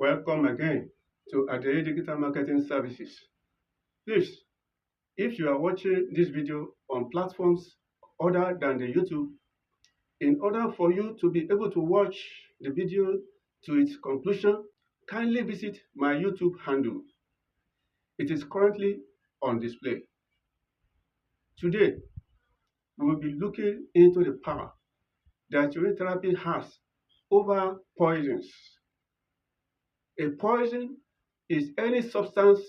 Welcome again to Adelaide Digital Marketing Services. Please, if you are watching this video on platforms other than the YouTube, in order for you to be able to watch the video to its conclusion, kindly visit my YouTube handle. It is currently on display. Today, we will be looking into the power that urine therapy has over poisons. A poison is any substance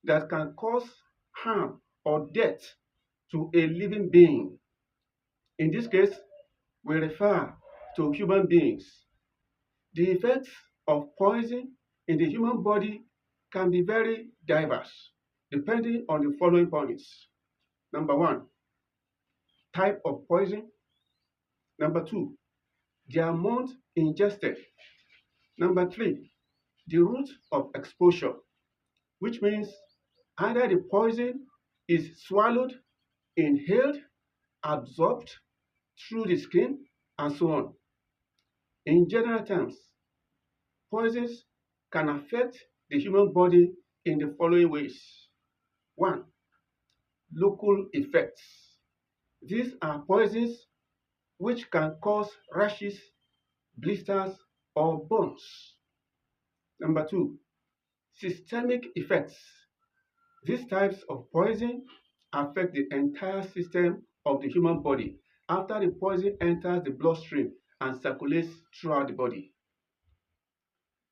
that can cause harm or death to a living being. In this case, we refer to human beings. The effects of poison in the human body can be very diverse, depending on the following points. Number 1, type of poison. Number 2, the amount ingested. Number 3, the route of exposure, which means either the poison is swallowed, inhaled, absorbed through the skin, and so on. In general terms, poisons can affect the human body in the following ways. 1, local effects. These are poisons which can cause rashes, blisters, or burns. Number 2, systemic effects. These types of poison affect the entire system of the human body after the poison enters the bloodstream and circulates throughout the body.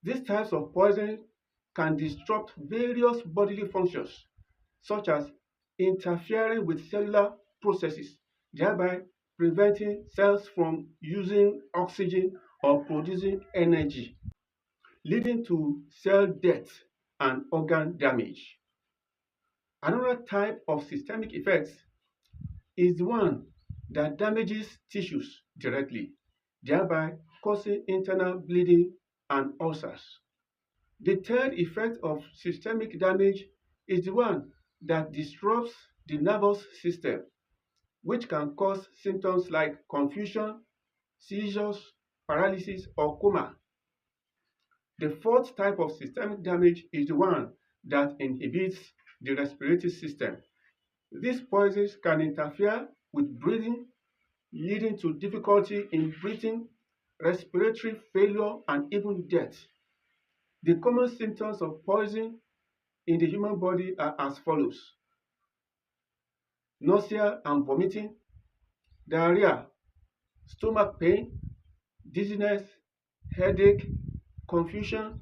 These types of poison can disrupt various bodily functions, such as interfering with cellular processes, thereby preventing cells from using oxygen or producing energy, leading to cell death and organ damage. Another type of systemic effects is the one that damages tissues directly, thereby causing internal bleeding and ulcers. The third effect of systemic damage is the one that disrupts the nervous system, which can cause symptoms like confusion, seizures, paralysis, or coma. The fourth type of systemic damage is the one that inhibits the respiratory system. These poisons can interfere with breathing, leading to difficulty in breathing, respiratory failure, and even death. The common symptoms of poison in the human body are as follows: nausea and vomiting, diarrhea, stomach pain, dizziness, headache, confusion,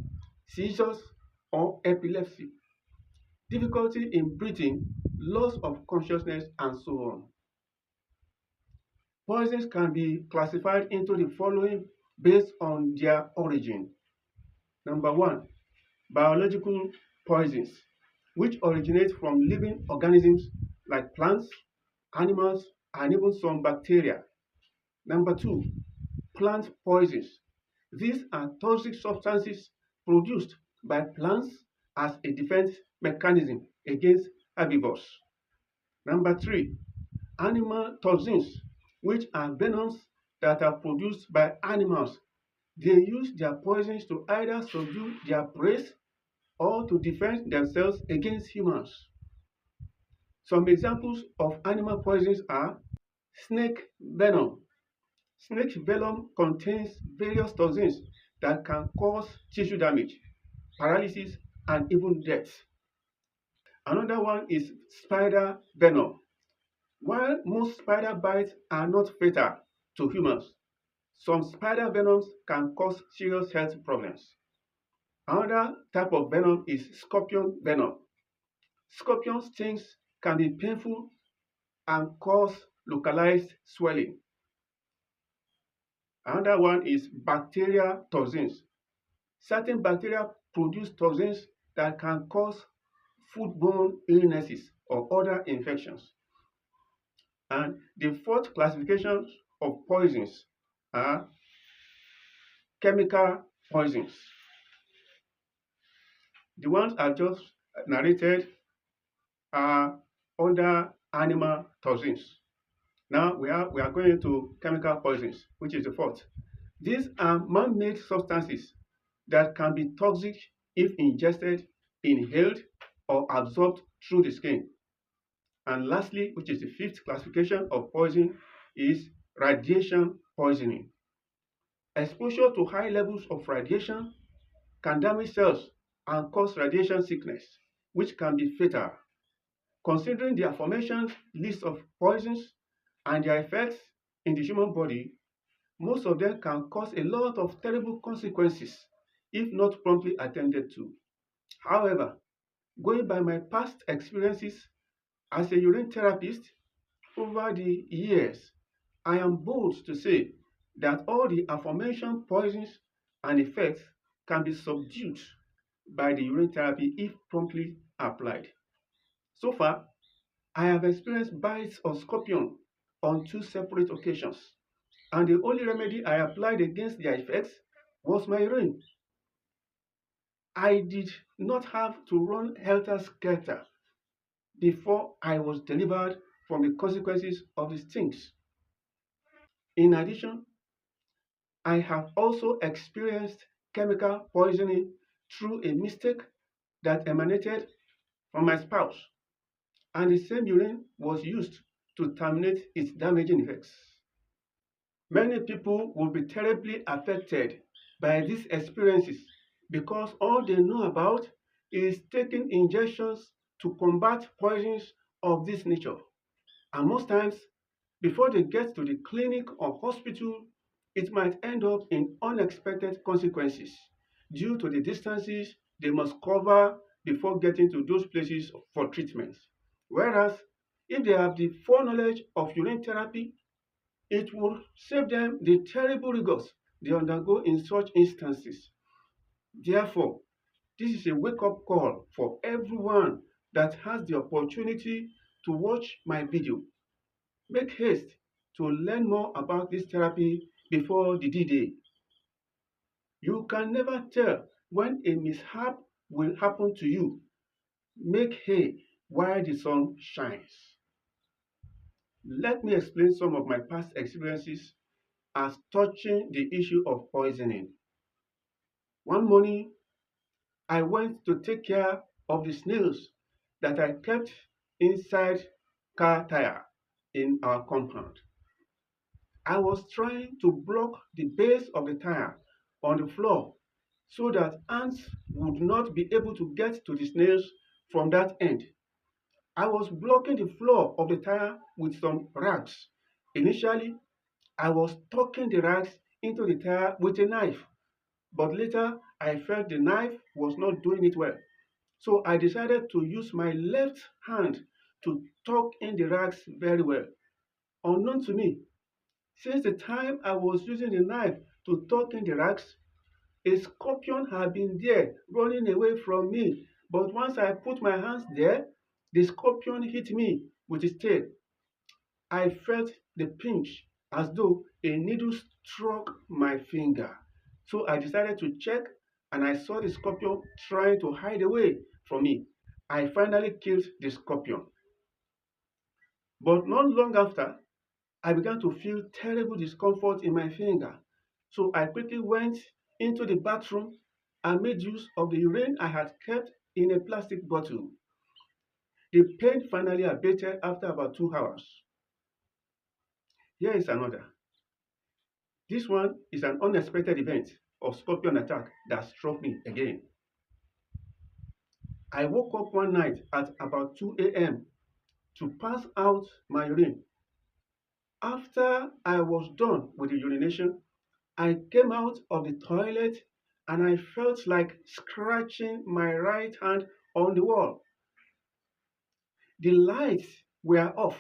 seizures, or epilepsy, difficulty in breathing, loss of consciousness, and so on. Poisons can be classified into the following based on their origin. Number 1, biological poisons, which originate from living organisms like plants, animals, and even some bacteria. Number 2, plant poisons. These are toxic substances produced by plants as a defense mechanism against herbivores. Number 3, animal toxins, which are venoms that are produced by animals. They use their poisons to either subdue their prey or to defend themselves against humans. Some examples of animal poisons are snake venom. Snake venom contains various toxins that can cause tissue damage, paralysis, and even death. Another one is spider venom. While most spider bites are not fatal to humans, some spider venoms can cause serious health problems. Another type of venom is scorpion venom. Scorpion stings can be painful and cause localized swelling. Another one is bacteria toxins. Certain bacteria produce toxins that can cause foodborne illnesses or other infections. And the fourth classification of poisons are chemical poisons. The ones I've just narrated are under animal toxins. Now we are going to chemical poisons, which is the fourth. These are man-made substances that can be toxic if ingested, inhaled, or absorbed through the skin. And lastly, which is the fifth classification of poison, is radiation poisoning. Exposure to high levels of radiation can damage cells and cause radiation sickness, which can be fatal. Considering the aforementioned list of poisons and their effects in the human body, most of them can cause a lot of terrible consequences if not promptly attended to. However, going by my past experiences as a urine therapist over the years, I am bold to say that all the aforementioned poisons and effects can be subdued by the urine therapy if promptly applied. So far, I have experienced bites of scorpion on two separate occasions, and the only remedy I applied against their effects was my urine. I did not have to run helter skelter before I was delivered from the consequences of the stings. In addition, I have also experienced chemical poisoning through a mistake that emanated from my spouse, and the same urine was used to terminate its damaging effects. Many people will be terribly affected by these experiences because all they know about is taking injections to combat poisons of this nature. And most times, before they get to the clinic or hospital, it might end up in unexpected consequences due to the distances they must cover before getting to those places for treatment. Whereas, if they have the foreknowledge of urine therapy, it will save them the terrible rigors they undergo in such instances. Therefore, this is a wake-up call for everyone that has the opportunity to watch my video. Make haste to learn more about this therapy before the D-Day. You can never tell when a mishap will happen to you. Make hay while the sun shines. Let me explain some of my past experiences as touching the issue of poisoning. One morning, I went to take care of the snails that I kept inside car tire in our compound. I was trying to block the base of the tire on the floor so that ants would not be able to get to the snails from that end. I was blocking the floor of the tire with some rags. Initially, I was tucking the rags into the tire with a knife, but later I felt the knife was not doing it well. So I decided to use my left hand to tuck in the rags very well. Unknown to me, since the time I was using the knife to tuck in the rags, a scorpion had been there running away from me. But once I put my hands there, the scorpion hit me with its tail. I felt the pinch as though a needle struck my finger. So I decided to check and I saw the scorpion trying to hide away from me. I finally killed the scorpion. But not long after, I began to feel terrible discomfort in my finger. So I quickly went into the bathroom and made use of the urine I had kept in a plastic bottle. The pain finally abated after about 2 hours. Here is another. This one is an unexpected event of scorpion attack that struck me again. I woke up one night at about 2 a.m. to pass out my urine. After I was done with the urination, I came out of the toilet and I felt like scratching my right hand on the wall. The lights were off,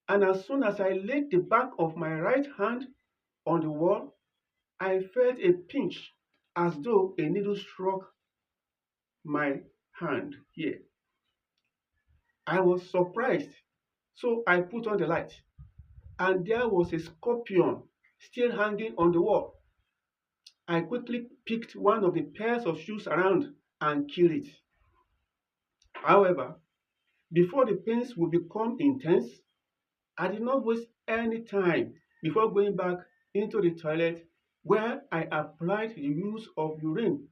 and as soon as I laid the back of my right hand on the wall, I felt a pinch as though a needle struck my hand here. I was surprised, so I put on the light, and there was a scorpion still hanging on the wall. I quickly picked one of the pairs of shoes around and killed it. However, before the pains would become intense, I did not waste any time before going back into the toilet where I applied the use of urine.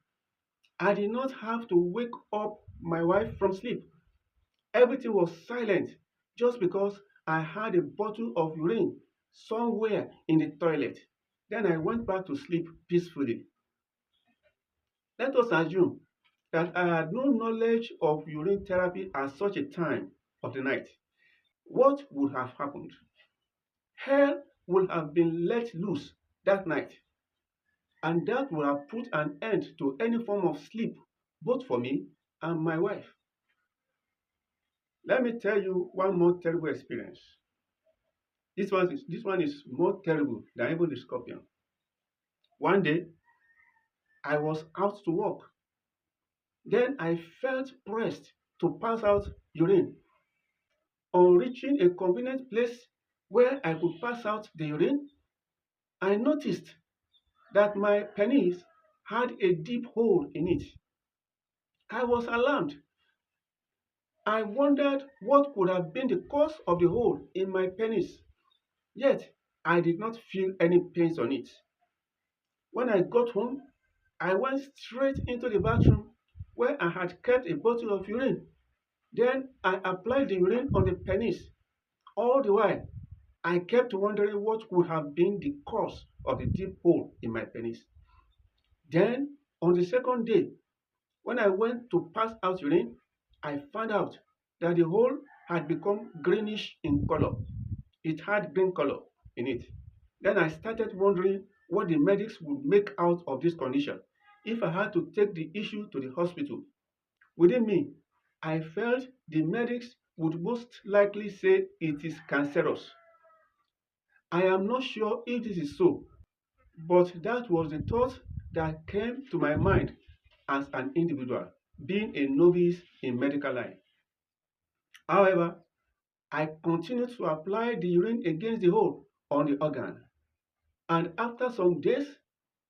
I did not have to wake up my wife from sleep. Everything was silent just because I had a bottle of urine somewhere in the toilet. Then I went back to sleep peacefully. Let us assume that I had no knowledge of urine therapy at such a time of the night. What would have happened? Hell would have been let loose that night, and that would have put an end to any form of sleep, both for me and my wife. Let me tell you one more terrible experience. This one is more terrible than even the scorpion. One day, I was out to walk. Then I felt pressed to pass out urine. On reaching a convenient place where I could pass out the urine, I noticed that my penis had a deep hole in it. I was alarmed. I wondered what could have been the cause of the hole in my penis. Yet, I did not feel any pains on it. When I got home, I went straight into the bathroom where I had kept a bottle of urine. Then I applied the urine on the penis. All the while, I kept wondering what could have been the cause of the deep hole in my penis. Then, on the second day, when I went to pass out urine, I found out that the hole had become greenish in color. It had green color in it. Then I started wondering what the medics would make out of this condition if I had to take the issue to the hospital. Within me, I felt the medics would most likely say it is cancerous. I am not sure if this is so, but that was the thought that came to my mind as an individual, being a novice in medical line. However, I continued to apply the urine against the hole on the organ, and after some days,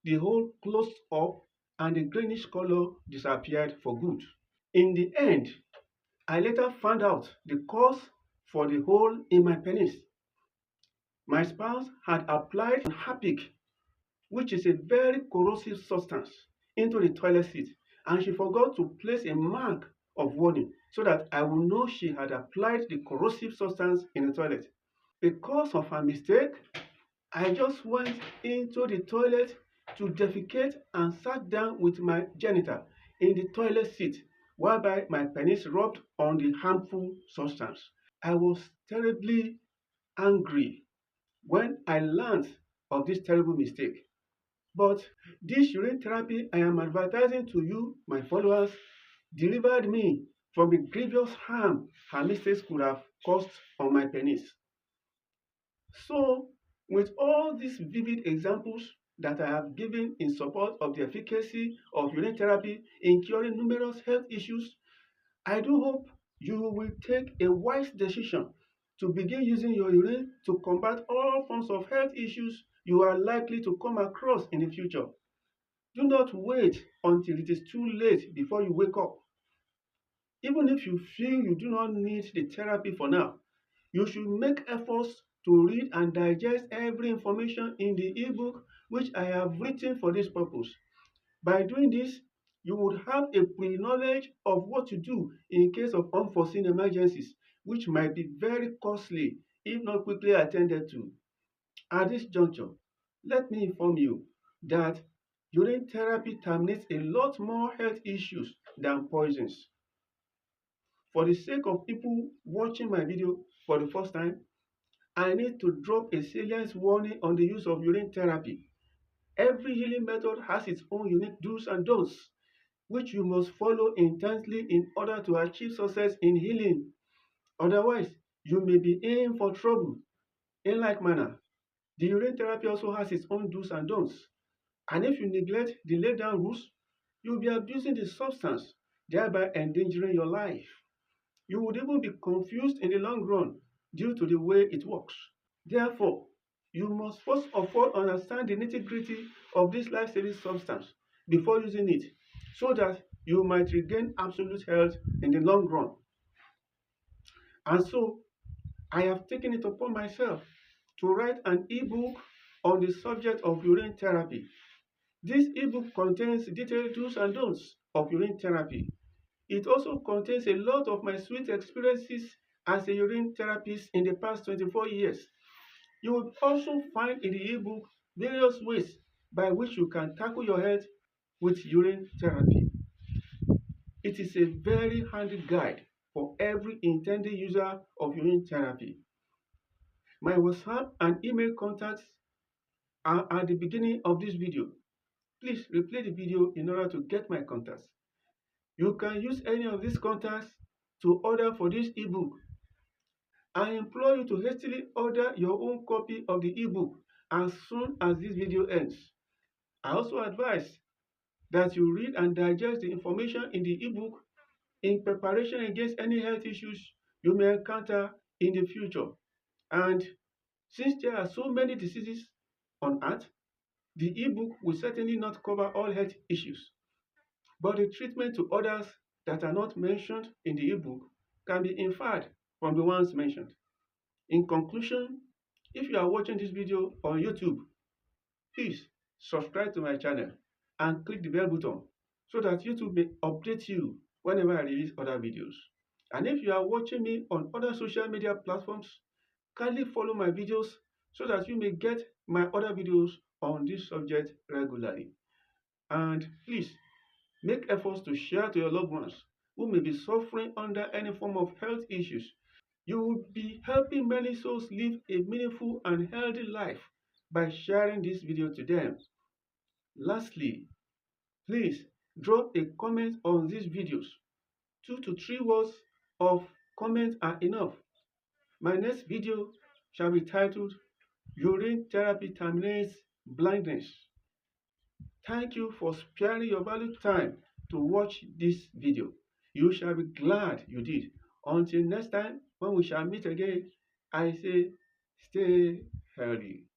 the hole closed up and the greenish color disappeared for good. In the end, I later found out the cause for the hole in my penis. My spouse had applied Harpic, which is a very corrosive substance, into the toilet seat, and she forgot to place a mark of warning so that I would know she had applied the corrosive substance in the toilet. Because of her mistake, I just went into the toilet to defecate and sat down with my genital in the toilet seat, whereby my penis rubbed on the harmful substance. I was terribly angry when I learned of this terrible mistake. But this urine therapy I am advertising to you, my followers, delivered me from the grievous harm her mistakes could have caused on my penis. So, with all these vivid examples that I have given in support of the efficacy of urine therapy in curing numerous health issues, I do hope you will take a wise decision to begin using your urine to combat all forms of health issues you are likely to come across in the future. Do not wait until it is too late before you wake up. Even if you feel you do not need the therapy for now, you should make efforts to read and digest every information in the ebook which I have written for this purpose. By doing this, you would have a pre-knowledge of what to do in case of unforeseen emergencies, which might be very costly if not quickly attended to. At this juncture, let me inform you that urine therapy terminates a lot more health issues than poisons. For the sake of people watching my video for the first time, I need to drop a salient warning on the use of urine therapy. Every healing method has its own unique do's and don'ts, which you must follow intensely in order to achieve success in healing. Otherwise, you may be in for trouble. In like manner, the urine therapy also has its own do's and don'ts. And if you neglect the laid down rules, you'll be abusing the substance, thereby endangering your life. You would even be confused in the long run due to the way it works. Therefore, you must first of all understand the nitty-gritty of this life-saving substance before using it so that you might regain absolute health in the long run. And so, I have taken it upon myself to write an ebook on the subject of urine therapy. This ebook contains detailed do's and don'ts of urine therapy. It also contains a lot of my sweet experiences as a urine therapist in the past 24 years. You will also find in the ebook various ways by which you can tackle your health with urine therapy. It is a very handy guide for every intended user of urine therapy. My WhatsApp and email contacts are at the beginning of this video. Please replay the video in order to get my contacts. You can use any of these contacts to order for this ebook. I implore you to hastily order your own copy of the ebook as soon as this video ends. I also advise that you read and digest the information in the ebook in preparation against any health issues you may encounter in the future. And since there are so many diseases on earth, the ebook will certainly not cover all health issues, but the treatment to others that are not mentioned in the ebook can be inferred from the ones mentioned. In conclusion, if you are watching this video on YouTube, please subscribe to my channel and click the bell button so that YouTube may update you whenever I release other videos. And if you are watching me on other social media platforms, kindly follow my videos so that you may get my other videos on this subject regularly. And please make efforts to share to your loved ones who may be suffering under any form of health issues. You will be helping many souls live a meaningful and healthy life by sharing this video to them. Lastly, please drop a comment on these videos. 2 to 3 words of comment are enough. My next video shall be titled Urine Therapy Terminates Blindness. Thank you for sparing your valuable time to watch this video. You shall be glad you did. Until next time, when we shall meet again, I say stay healthy.